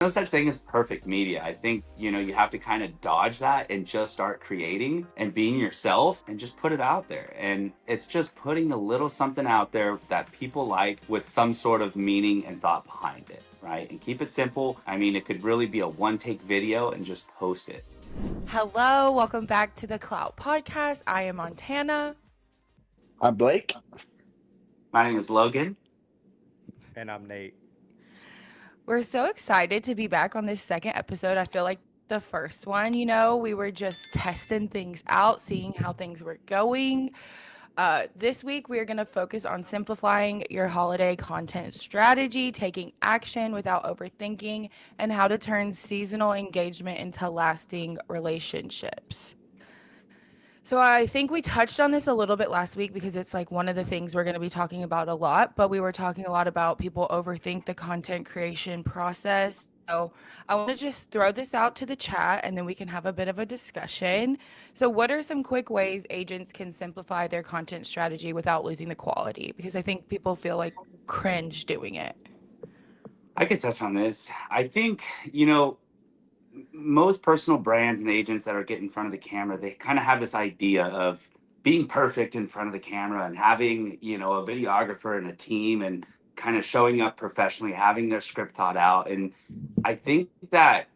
no such thing as perfect media. I think, you have to kind of dodge that and just start creating and being yourself and just put it out there. And it's just putting a little something out there that people like with some sort of meaning and thought behind it, right? And keep it simple. I mean, it could really be a one take video and just post it. Hello, welcome back to the CLOUT Podcast. I am Montana. I'm Blake. My name is Logan. And I'm Nate. We're so excited to be back on this second episode. I feel like the first one, we were just testing things out, seeing how things were going. This week, we are going to focus on simplifying your holiday content strategy, taking action without overthinking, and how to turn seasonal engagement into lasting relationships. So I think we touched on this a little bit last week because it's like one of the things we're going to be talking about a lot, but we were talking a lot about people overthink the content creation process. So I want to just throw this out to the chat and then we can have a bit of a discussion. So what are some quick ways agents can simplify their content strategy without losing the quality? Because I think people feel like cringe doing it. I could touch on this. I think, most personal brands and agents that are getting in front of the camera, they kind of have this idea of being perfect in front of the camera and having, a videographer and a team and kind of showing up professionally, having their script thought out. And I think that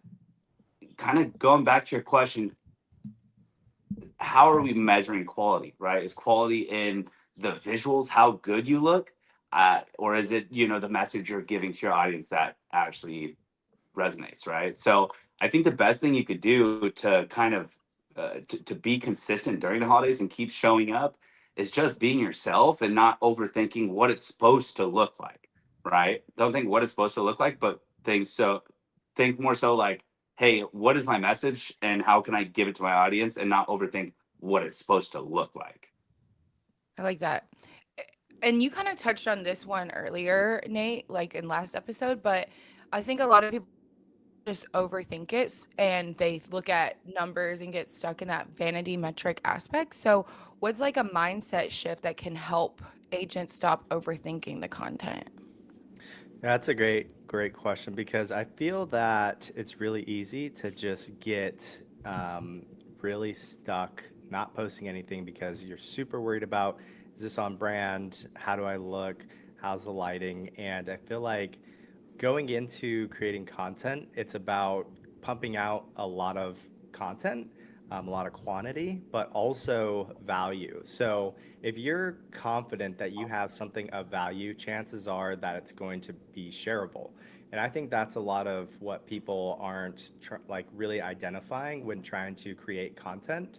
kind of going back to your question, how are we measuring quality, right? Is quality in the visuals, how good you look? Or is it, the message you're giving to your audience that actually resonates, right? So I think the best thing you could do to kind of to be consistent during the holidays and keep showing up is just being yourself and not overthinking what it's supposed to look like, right? Don't think what it's supposed to look like, but think more so like, hey, what is my message and how can I give it to my audience, and not overthink what it's supposed to look like. I like that. And you kind of touched on this one earlier, Nate, like in last episode, but I think a lot of people just overthink it and they look at numbers and get stuck in that vanity metric aspect. So what's like a mindset shift that can help agents stop overthinking the content? That's a great question, because I feel that it's really easy to just get really stuck not posting anything because you're super worried about, is this on brand? How do I look? How's the lighting? And I feel like going into creating content, it's about pumping out a lot of content, a lot of quantity, but also value. So if you're confident that you have something of value, chances are that it's going to be shareable. And I think that's a lot of what people aren't like really identifying when trying to create content.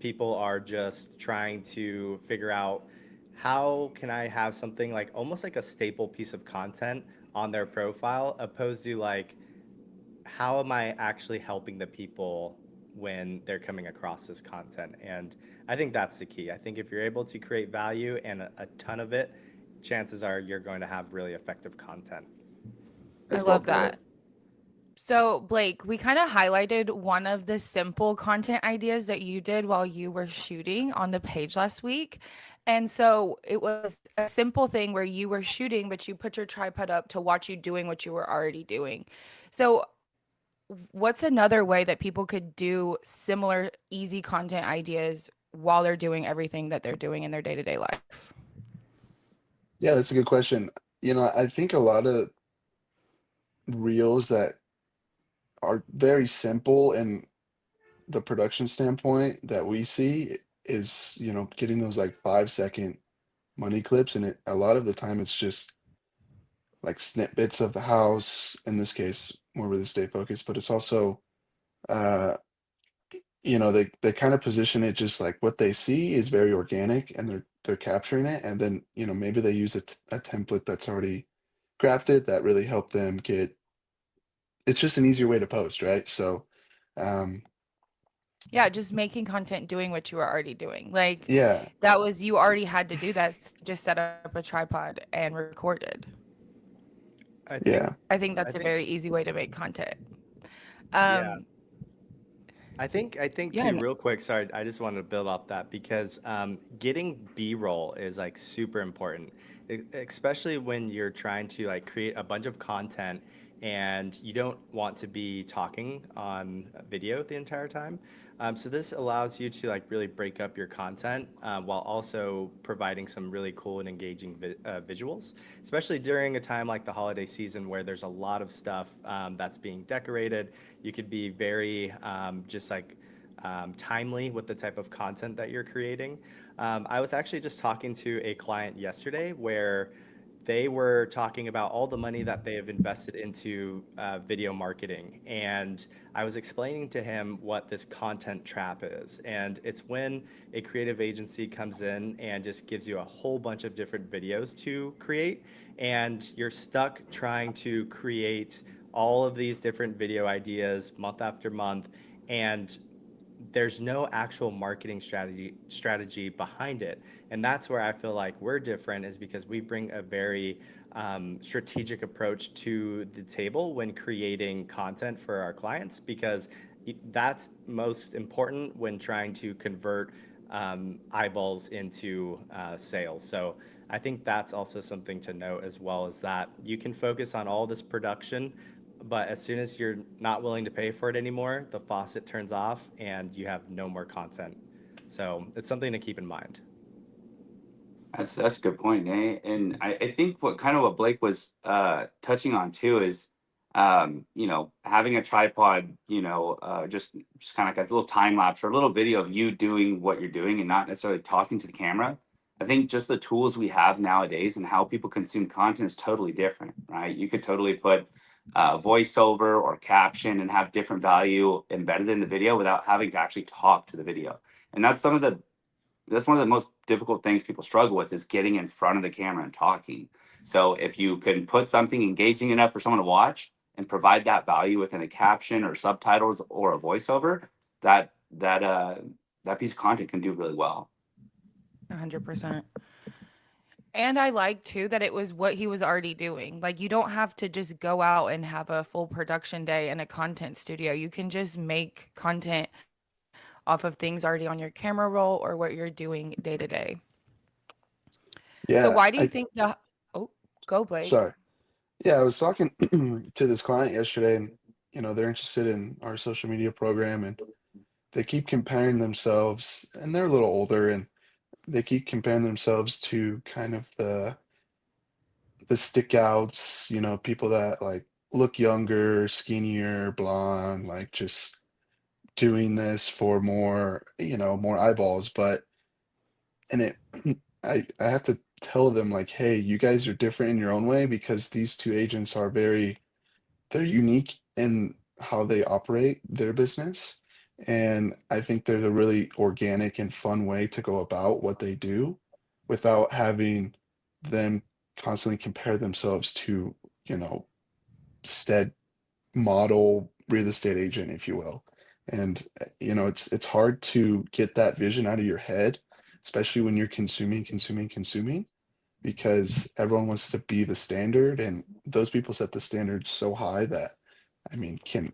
People are just trying to figure out, how can I have something like almost like a staple piece of content on their profile, opposed to like, how am I actually helping the people when they're coming across this content? And I think that's the key. I think if you're able to create value and a ton of it, chances are you're going to have really effective content. I love that. So, Blake, we kind of highlighted one of the simple content ideas that you did while you were shooting on the page last week. And so it was a simple thing where you were shooting, but you put your tripod up to watch you doing what you were already doing. So, what's another way that people could do similar easy content ideas while they're doing everything that they're doing in their day-to-day life? Yeah, that's a good question. I think a lot of reels that are very simple in the production standpoint that we see is, getting those like 5-second money clips. And a lot of the time it's just like snippets of the house, in this case, more real estate focused, but it's also, uh, they kind of position it just like what they see is very organic and they're capturing it. And then, maybe they use a template that's already crafted that really help them get, it's just an easier way to post, right? So, um, Yeah, just making content doing what you were already doing. Like yeah, that was, you already had to do that. So just set up a tripod and recorded. I think, yeah, I think I that's a think, very easy way to make content. yeah. Um, I think yeah, too, real quick, sorry, I just wanted to build off that, because getting B-roll is like super important, especially when you're trying to like create a bunch of content and you don't want to be talking on video the entire time. So this allows you to like really break up your content while also providing some really cool and engaging visuals, especially during a time like the holiday season where there's a lot of stuff that's being decorated. You could be very just like timely with the type of content that you're creating. I was actually just talking to a client yesterday where they were talking about all the money that they have invested into video marketing. And I was explaining to him what this content trap is. And it's when a creative agency comes in and just gives you a whole bunch of different videos to create. And you're stuck trying to create all of these different video ideas month after month. And there's no actual marketing strategy behind it. And that's where I feel like we're different, is because we bring a very strategic approach to the table when creating content for our clients, because that's most important when trying to convert eyeballs into sales. So I think that's also something to note, as well as that you can focus on all this production, but as soon as you're not willing to pay for it anymore, the faucet turns off and you have no more content. So it's something to keep in mind. That's a good point, eh? And I think what Blake was touching on too is having a tripod, just kind of like a little time lapse or a little video of you doing what you're doing and not necessarily talking to the camera. I think just the tools we have nowadays and how people consume content is totally different, right? You could totally put voiceover or caption and have different value embedded in the video without having to actually talk to the video. And that's one of the most difficult things people struggle with, is getting in front of the camera and talking. So if you can put something engaging enough for someone to watch and provide that value within a caption or subtitles or a voiceover, that piece of content can do really well. 100%. And I like too that it was what he was already doing. Like, you don't have to just go out and have a full production day in a content studio. You can just make content off of things already on your camera roll or what you're doing day to day. So Yeah, why do you think go Blake? sorry. Yeah, I was talking to this client yesterday, and they're interested in our social media program, and they keep comparing themselves, and they're a little older, and they keep comparing themselves to kind of the stickouts, people that like look younger, skinnier, blonde, like just doing this for more eyeballs. But and it I have to tell them, like, hey, you guys are different in your own way, because these two agents are they're unique in how they operate their business. And I think there's a really organic and fun way to go about what they do without having them constantly compare themselves to, said model real estate agent, if you will. And it's hard to get that vision out of your head, especially when you're consuming, because everyone wants to be the standard, and those people set the standard so high that, I mean, can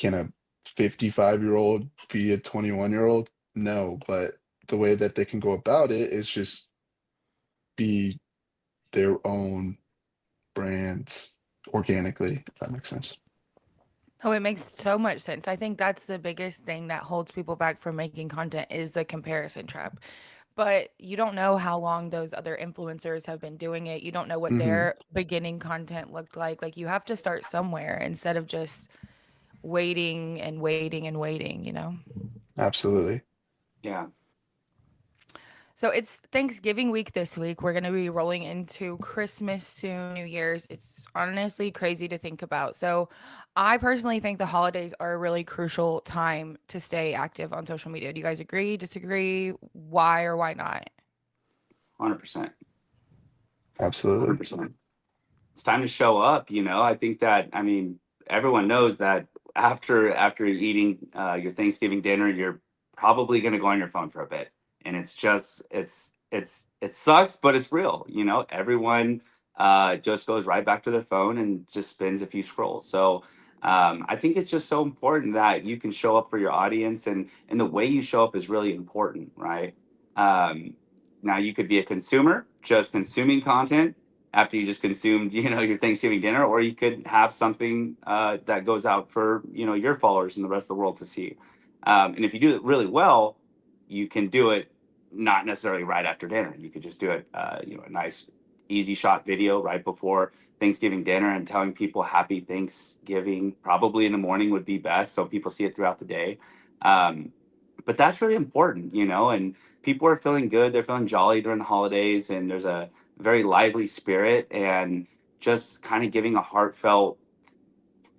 a 55-year-old be a 21-year-old? No, but the way that they can go about it is just be their own brands organically, if that makes sense. Oh, it makes so much sense. I think that's the biggest thing that holds people back from making content, is the comparison trap. But you don't know how long those other influencers have been doing it. You don't know what Hmm. their beginning content looked like. Like, you have to start somewhere instead of just waiting and waiting and waiting. Absolutely. Yeah. So it's Thanksgiving week this week. We're going to be rolling into Christmas soon, New Year's. It's honestly crazy to think about. So I personally think the holidays are a really crucial time to stay active on social media. Do you guys agree, disagree? Why or why not? 100%. Absolutely. 100%. It's time to show up. I think that, everyone knows that after eating your Thanksgiving dinner, you're probably going to go on your phone for a bit. And it sucks, but it's real. Everyone just goes right back to their phone and just spins a few scrolls. So I think it's just so important that you can show up for your audience, and the way you show up is really important, right? Now, you could be a consumer just consuming content, after you just consumed, your Thanksgiving dinner, or you could have something that goes out for, your followers and the rest of the world to see. And if you do it really well, you can do it not necessarily right after dinner. You could just do it, a nice, easy shot video right before Thanksgiving dinner and telling people happy Thanksgiving. Probably in the morning would be best, so people see it throughout the day. Um, but that's really important, and people are feeling good. They're feeling jolly during the holidays, and there's a very lively spirit, and just kind of giving a heartfelt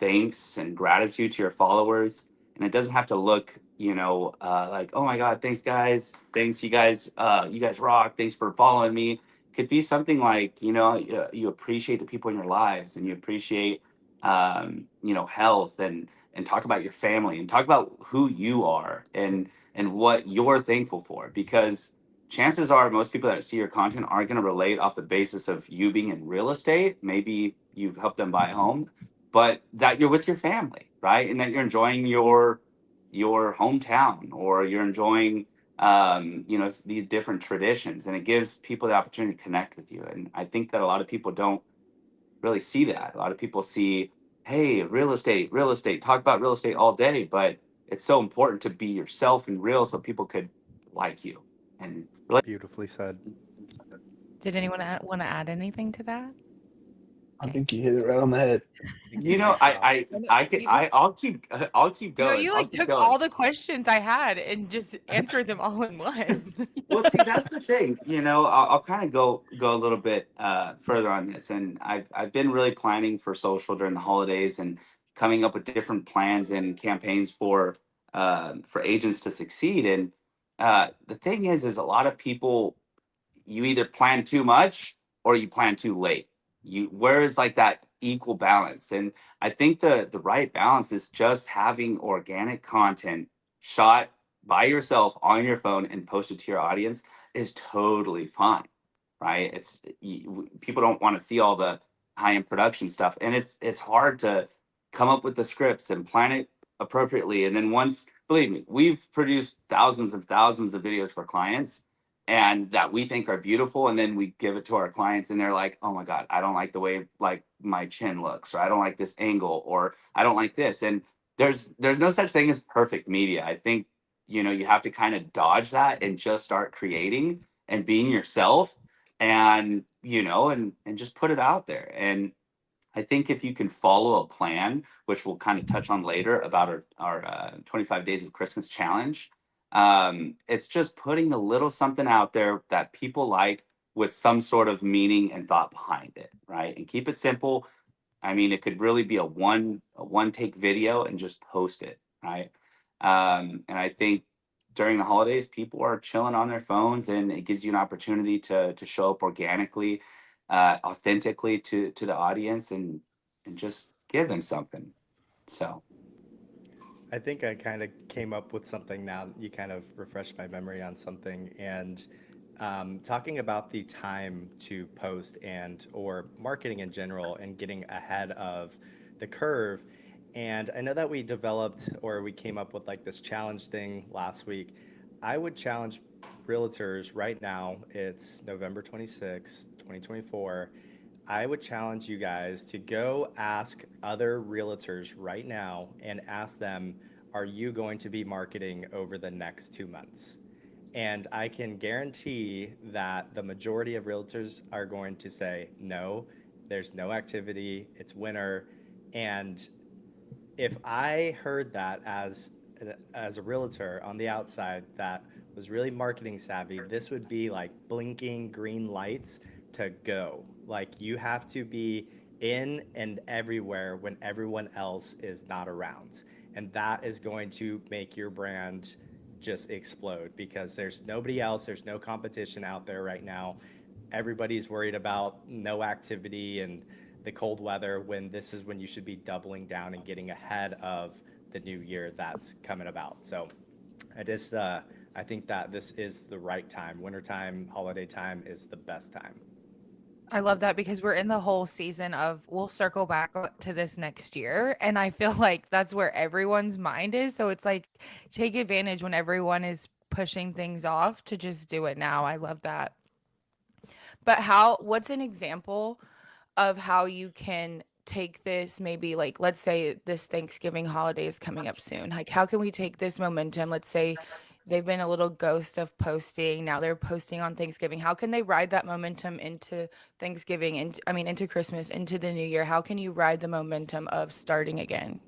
thanks and gratitude to your followers. And it doesn't have to look, like, oh my God, thanks guys. Thanks you guys rock. Thanks for following me. It could be something like, you appreciate the people in your lives, and you appreciate, health, and talk about your family, and talk about who you are, and what you're thankful for. Because chances are most people that see your content aren't going to relate off the basis of you being in real estate. Maybe you've helped them buy a home, but that you're with your family, right? And that you're enjoying your hometown, or you're enjoying these different traditions, and it gives people the opportunity to connect with you. And I think that a lot of people don't really see that. A lot of people see, hey, real estate, talk about real estate all day, but it's so important to be yourself and real so people could like you and relate. Beautifully said. Did anyone want to add anything to that? I think you hit it right on the head. I'll keep No, going. you I'll like keep took going. all the questions I had and just answered them all in one. Well, see, that's the thing. I'll kind of go a little bit further on this, and I've been really planning for social during the holidays, and coming up with different plans and campaigns for agents to succeed. And the thing is a lot of people, you either plan too much or you plan too late. Where is like that equal balance? And I think the right balance is just having organic content shot by yourself on your phone and posted to your audience is totally fine, right? People don't want to see all the high end production stuff, and it's hard to come up with the scripts and plan it appropriately. And then once, believe me, we've produced thousands and thousands of videos for clients, and that we think are beautiful, and then we give it to our clients, and they're like, oh my God, I don't like the way like my chin looks, or I don't like this angle, or I don't like this. And there's no such thing as perfect media. I think you have to kind of dodge that and just start creating and being yourself, and and just put it out there. And I think if you can follow a plan, which we'll kind of touch on later about our 25 days of Christmas challenge, it's just putting a little something out there that people like, with some sort of meaning and thought behind it, right? And keep it simple. I mean, it could really be a one take video, and just post it, right? And I think during the holidays, people are chilling on their phones, and it gives you an opportunity to show up organically, authentically to the audience, and just give them something. So I think I kind of came up with something now. You kind of refreshed my memory on something, and talking about the time to post and or marketing in general, and getting ahead of the curve. And I know that we developed or we came up with like this challenge thing last week. I would challenge realtors right now. It's November 26th, 2024. I would challenge you guys to go ask other realtors right now and ask them, are you going to be marketing over the next 2 months? And I can guarantee that the majority of realtors are going to say, no, there's no activity, it's winter. And if I heard that as a realtor on the outside that was really marketing savvy, this would be like blinking green lights to go. Like, you have to be in and everywhere when everyone else is not around. And that is going to make your brand just explode, because there's nobody else, there's no competition out there right now. Everybody's worried about no activity and the cold weather, when this is when you should be doubling down and getting ahead of the new year that's coming about. So I think that this is the right time. Wintertime, holiday time is the best time. I love that, because we're in the whole season of, we'll circle back to this next year. And I feel like that's where everyone's mind is. So it's like, take advantage when everyone is pushing things off to just do it now. I love that. But what's an example of how you can take this, maybe like, let's say this Thanksgiving holiday is coming up soon. Like, how can we take this momentum? Let's say they've been a little ghost of posting. Now they're posting on Thanksgiving. How can they ride that momentum into Thanksgiving and I mean into Christmas, into the new year? How can you ride the momentum of starting again?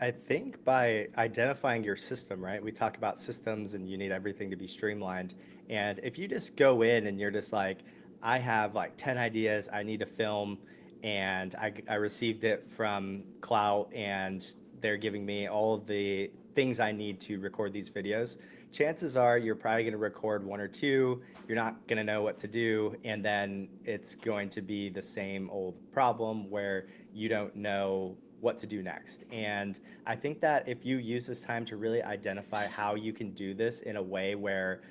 I think by identifying your system, right? We talk about systems and you need everything to be streamlined. And if you just go in and you're just like, I have like 10 ideas I need to film, and I received it from Clout and they're giving me all of the things I need to record these videos, chances are you're probably going to record one or two. You're not going to know what to do. And then it's going to be the same old problem where you don't know what to do next. And I think that if you use this time to really identify how you can do this in a way where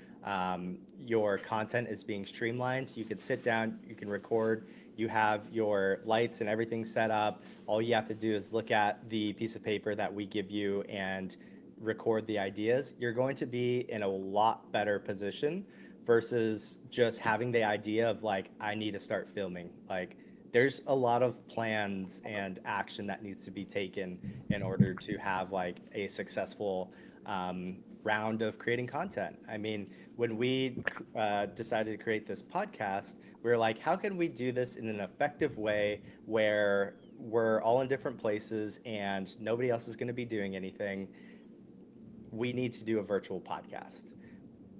your content is being streamlined, you can sit down, you can record, you have your lights and everything set up. All you have to do is look at the piece of paper that we give you and record the ideas. You're going to be in a lot better position versus just having the idea of like, I need to start filming. Like, there's a lot of plans and action that needs to be taken in order to have like a successful round of creating content. I mean, when we decided to create this podcast, we were like, how can we do this in an effective way where we're all in different places and nobody else is going to be doing anything? We need to do a virtual podcast.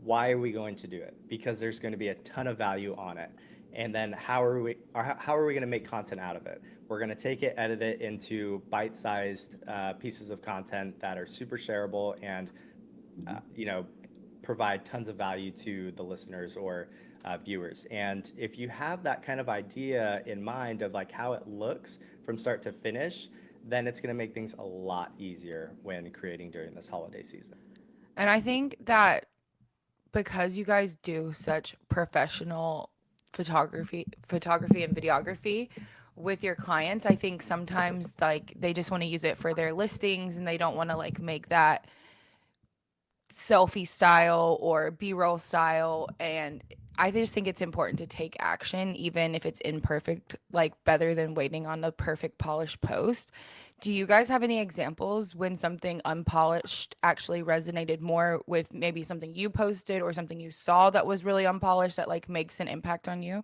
Why are we going to do it? Because there's going to be a ton of value on it. And then how are we going to make content out of it? We're going to take it, edit it into bite-sized pieces of content that are super shareable and provide tons of value to the listeners or viewers. And if you have that kind of idea in mind of like how it looks from start to finish, then it's going to make things a lot easier when creating during this holiday season. And I think that because you guys do such professional photography and videography with your clients, I think sometimes like they just want to use it for their listings and they don't want to like make that selfie style or b-roll style. And I just think it's important to take action even if it's imperfect, like better than waiting on the perfect polished post. Do you guys have any examples when something unpolished actually resonated more with maybe something you posted or something you saw that was really unpolished that like makes an impact on you?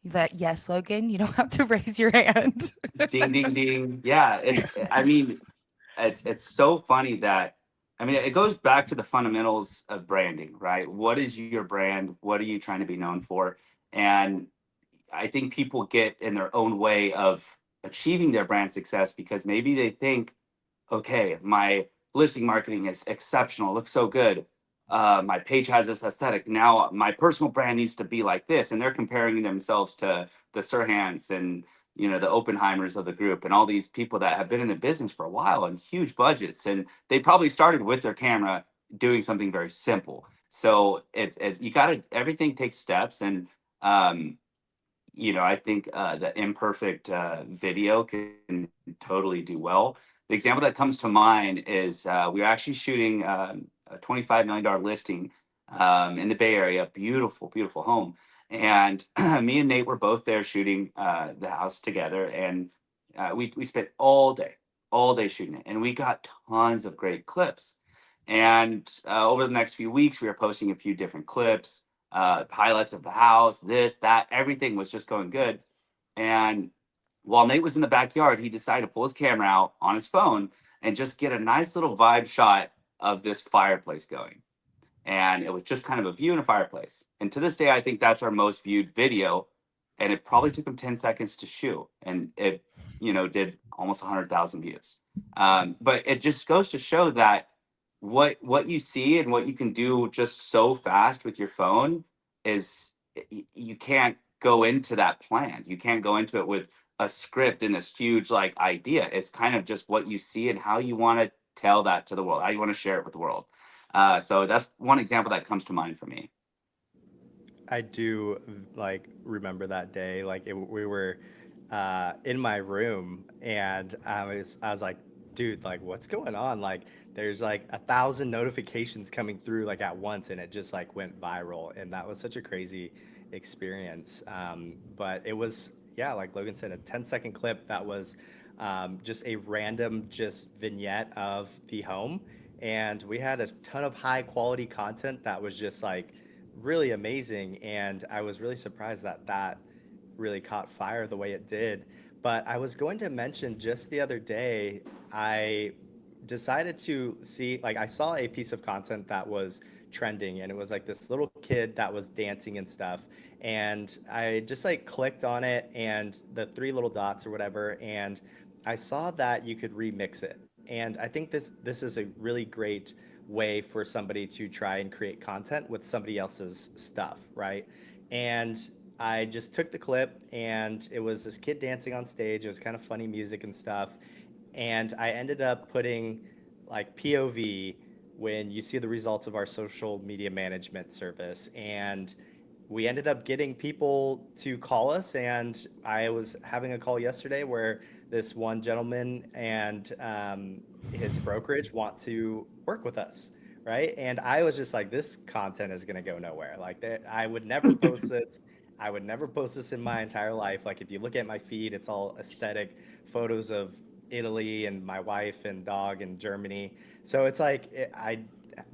That yes, Logan, you don't have to raise your hand. Ding, ding, ding. Yeah, I mean, it's so funny that, I mean, it goes back to the fundamentals of branding, right? What is your brand? What are you trying to be known for? And I think people get in their own way of achieving their brand success because maybe they think, okay, my listing marketing is exceptional, looks so good. My page has this aesthetic. Now my personal brand needs to be like this. And they're comparing themselves to the Sirhans and, the Oppenheimers of the group and all these people that have been in the business for a while and huge budgets. And they probably started with their camera doing something very simple. So you gotta, everything takes steps. And, I think the imperfect video can totally do well. The example that comes to mind is we were actually shooting a $25 million listing in the Bay Area. Beautiful, beautiful home. And me and Nate were both there shooting the house together. And we spent all day shooting it. And we got tons of great clips. And over the next few weeks, we were posting a few different clips, highlights of the house, this, that, everything was just going good. And while Nate was in the backyard, he decided to pull his camera out on his phone and just get a nice little vibe shot of this fireplace going. And it was just kind of a view in a fireplace. And to this day, I think that's our most viewed video. And it probably took him 10 seconds to shoot. And it, did almost 100,000 views. But it just goes to show that what you see and what you can do just so fast with your phone is you can't go into that plan. You can't go into it with a script and this huge like idea. It's kind of just what you see and how you want to tell that to the world, how you want to share it with the world. So that's one example that comes to mind for me. I do like remember that day. Like we were in my room, and I was like, dude, like what's going on? Like there's like 1,000 notifications coming through like at once, and it just like went viral, and that was such a crazy experience. But it was, yeah, like Logan said, a 10-second clip that was just a random just vignette of the home. And we had a ton of high quality content that was just like really amazing. And I was really surprised that that really caught fire the way it did. But I was going to mention just the other day, I decided to see, like, I saw a piece of content that was trending, and it was like this little kid that was dancing and stuff. And I just like clicked on it and the three little dots or whatever, and I saw that you could remix it. And I think this is a really great way for somebody to try and create content with somebody else's stuff, right? And I just took the clip, and it was this kid dancing on stage. It was kind of funny music and stuff. And I ended up putting like POV when you see the results of our social media management service. And we ended up getting people to call us. And I was having a call yesterday where this one gentleman and his brokerage want to work with us, right? And I was just like, this content is going to go nowhere. Like, I would never post this. I would never post this in my entire life. Like, if you look at my feed, it's all aesthetic photos of Italy and my wife and dog in Germany. So it's like,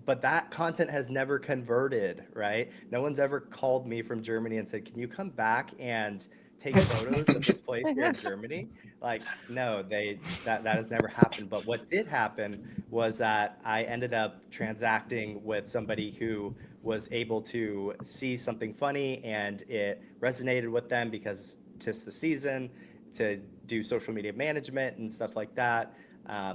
but that content has never converted, right? No one's ever called me from Germany and said, can you come back and take photos of this place here in Germany? Like, no, that has never happened. But what did happen was that I ended up transacting with somebody who was able to see something funny, and it resonated with them because 'tis the season to do social media management and stuff like that.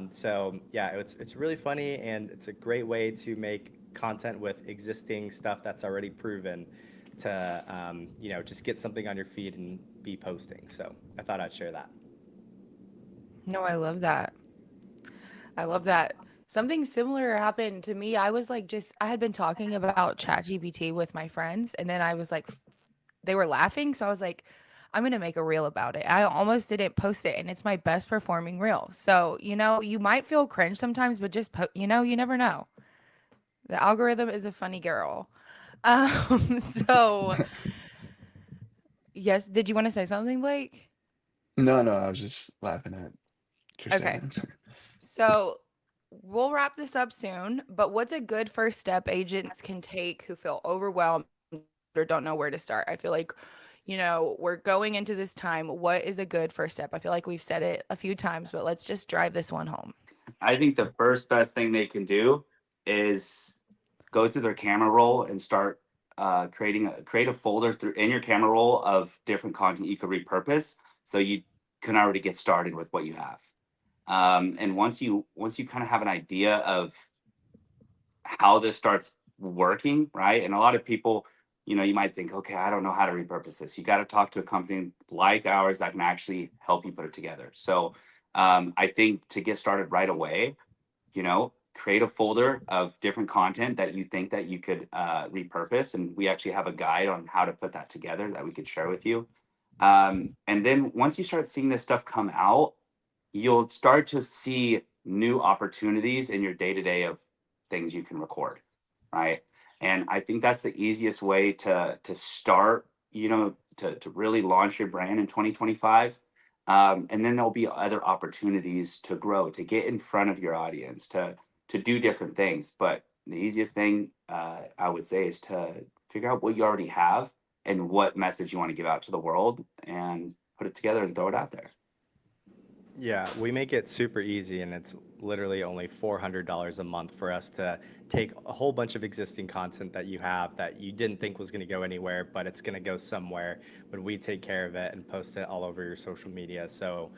So yeah, it's really funny, and it's a great way to make content with existing stuff that's already proven to just get something on your feed and be posting. So I thought I'd share that. No, I love that. I love that. Something similar happened to me. I was like, I had been talking about ChatGPT with my friends, and then I was like, they were laughing. So I was like, I'm going to make a reel about it. I almost didn't post it, and it's my best performing reel. So, you might feel cringe sometimes, but just, you never know. The algorithm is a funny girl. So yes. Did you want to say something, Blake? No, no, I was just laughing at Okay. Christina. So we'll wrap this up soon, but what's a good first step agents can take who feel overwhelmed or don't know where to start? I feel like, we're going into this time. What is a good first step? I feel like we've said it a few times, but let's just drive this one home. I think the first best thing they can do is go through their camera roll and start create a folder in your camera roll of different content you could repurpose, so you can already get started with what you have. And once you kind of have an idea of how this starts working, right? And a lot of people, you might think, okay, I don't know how to repurpose this. You got to talk to a company like ours that can actually help you put it together. So I think to get started right away, create a folder of different content that you think that you could repurpose. And we actually have a guide on how to put that together that we could share with you. And then once you start seeing this stuff come out, you'll start to see new opportunities in your day-to-day of things you can record, right? And I think that's the easiest way to start, to really launch your brand in 2025. And then there'll be other opportunities to grow, to get in front of your audience, to do different things. But the easiest thing I would say is to figure out what you already have and what message you want to give out to the world, and put it together and throw it out there. Yeah, we make it super easy, and it's literally only $400 a month for us to take a whole bunch of existing content that you have that you didn't think was going to go anywhere, but it's going to go somewhere when we take care of it and post it all over your social media. So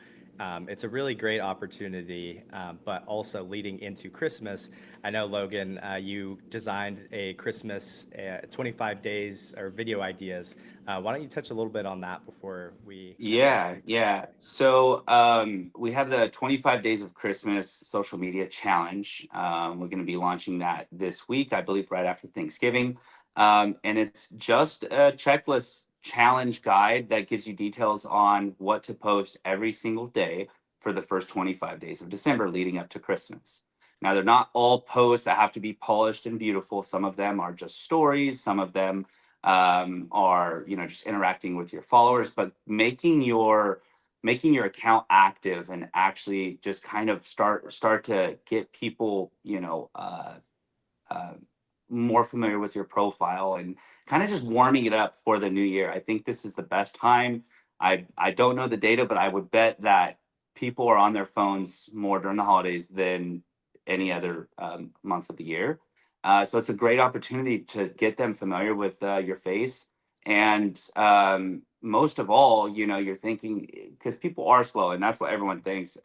it's a really great opportunity, but also leading into Christmas. I know, Logan, you designed a Christmas 25 days or video ideas. Why don't you touch a little bit on that before we? Yeah. So we have the 25 Days of Christmas social media challenge. We're going to be launching that this week, I believe, right after Thanksgiving. And it's just a checklist challenge guide that gives you details on what to post every single day for the first 25 days of December leading up to Christmas. Now, they're not all posts that have to be polished and beautiful. Some of them are just stories. Some of them are, just interacting with your followers, but making your account active and actually just kind of start to get people, uh, more familiar with your profile and kind of just warming it up for the new year. I think this is the best time. I don't know the data, but I would bet that people are on their phones more during the holidays than any other months of the year. So it's a great opportunity to get them familiar with your face. And most of all, you're thinking, because people are slow, and that's what everyone thinks.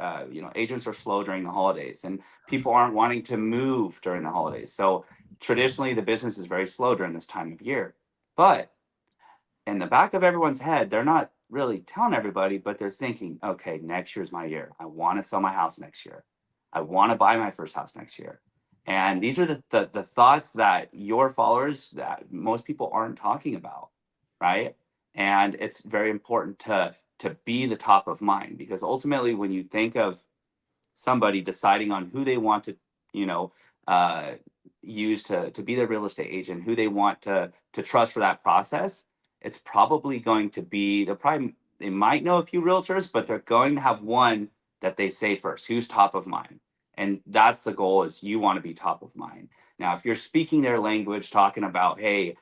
Agents are slow during the holidays, and people aren't wanting to move during the holidays. So traditionally, the business is very slow during this time of year. But in the back of everyone's head, they're not really telling everybody, but they're thinking, okay, next year's my year. I want to sell my house next year. I want to buy my first house next year. And these are the thoughts that your followers, that most people aren't talking about, right? And it's very important to be the top of mind, because ultimately, when you think of somebody deciding on who they want to, you know, uh, use to be their real estate agent, who they want to trust for that process, it's probably going to be, they might know a few realtors, but they're going to have one that they say first, who's top of mind. And that's the goal, is you want to be top of mind. Now, if you're speaking their language, talking about, hey,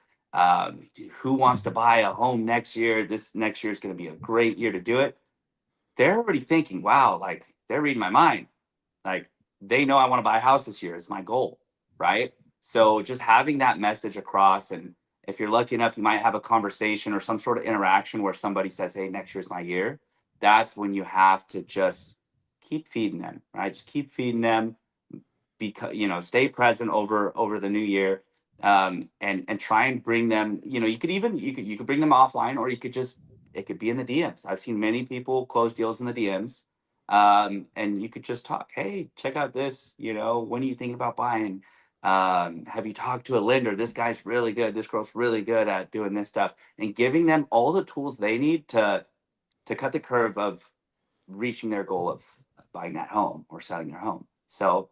who wants to buy a home next year? This next year is going to be a great year to do it. They're already thinking, wow, like they're reading my mind. Like they know I want to buy a house this year is my goal, right? So just having that message across, and if you're lucky enough, you might have a conversation or some sort of interaction where somebody says, hey, next year's my year. That's when you have to just keep feeding them, right? Just keep feeding them, because stay present over the new year, and try and bring them. You could bring them offline, or it could be in the DMs. I've seen many people close deals in the DMs, and you could just talk, hey, check out this, when are you thinking about buying? Have you talked to a lender? This guy's really good, this girl's really good at doing this stuff, and giving them all the tools they need to cut the curve of reaching their goal of buying that home or selling their home. So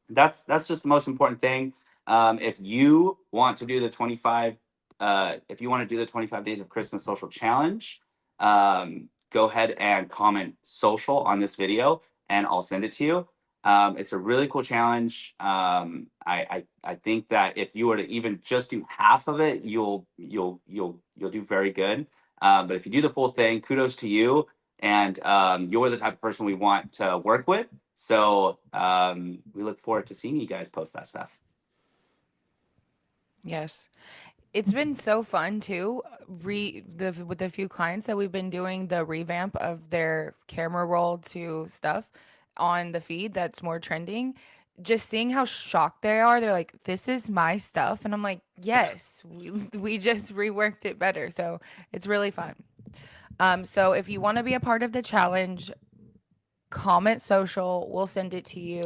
that's just the most important thing. If you want to do the 25, if you want to do the 25 days of Christmas social challenge, go ahead and comment social on this video, and I'll send it to you. It's a really cool challenge. I think that if you were to even just do half of it, you'll do very good. But if you do the full thing, kudos to you. And you're the type of person we want to work with. So we look forward to seeing you guys post that stuff. Yes. It's been so fun too. With a few clients that we've been doing the revamp of their camera roll to stuff on the feed that's more trending. Just seeing how shocked they are. They're like, "This is my stuff," and I'm like, "Yes, we just reworked it better." So it's really fun. So if you want to be a part of the challenge, comment social. We'll send it to you.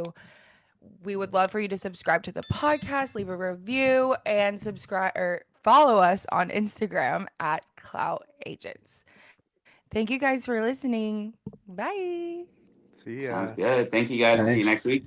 We would love for you to subscribe to the podcast, leave a review, and subscribe or follow us on Instagram at CLOUT Agents. Thank you guys for listening. Bye. See Sounds ya. good. Thank you guys. We'll see you Thanks. next week.